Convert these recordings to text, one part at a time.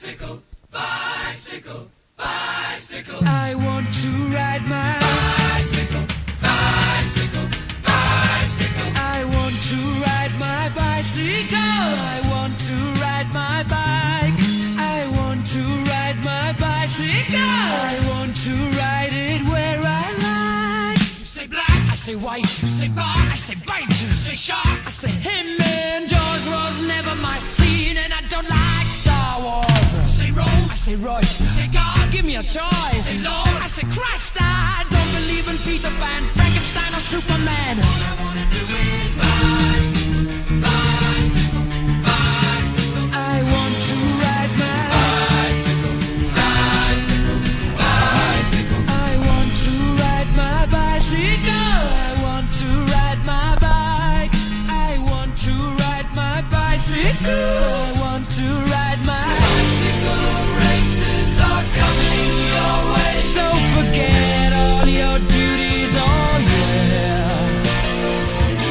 Bicycle, bicycle, bicycle. I want to ride my Bicycle, bicycle, bicycle. I want to ride my bicycle. I want to ride my bike. I want to ride my bicycle. I want to ride it where I like. You say black, I say white. you say bar, I say bite. you say shark. I say him and Jaws was never my scene, and I don't like Star Wars. You say I rose, say Royce. you say God, Give me a choice. say Lord. I say Christ. I don't believe in Peter Pan, Frankenstein, or Superman. All I wanna do is bicycle, bicycle, bicycle. I want to ride my Bicycle, bicycle, bicycle. I want to ride my bicycle. I want to ride my bike. I want to ride my bicycle. I want to ride my Bicycle races are coming your way. So forget all your duties, oh yeah.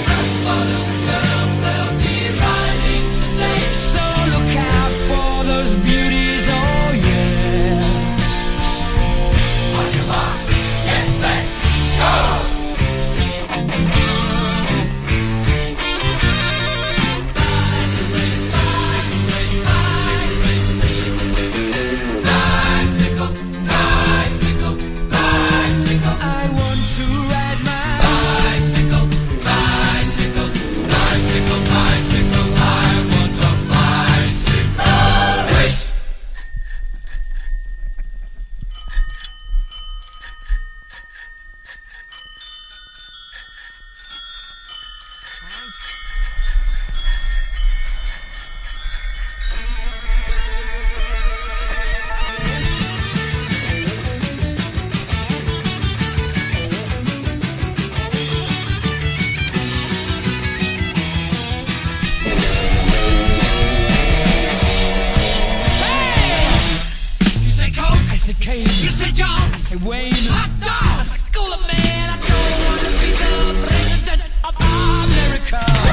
Rock bottom girls, they'll be riding today. So look out for those beauties, oh yeah. On your marks, get set, go! Bicycle race, bicycle race, bicycle race. Bicycle, bicycle, bicycle. I want to ride my Bicycle, bicycle, bicycle, bicycle. I want a bicycle race. You say Coke, I say Kane. you say John, I say Wayne. hot dog. I say Cooler Man. I don't want to be the president of America.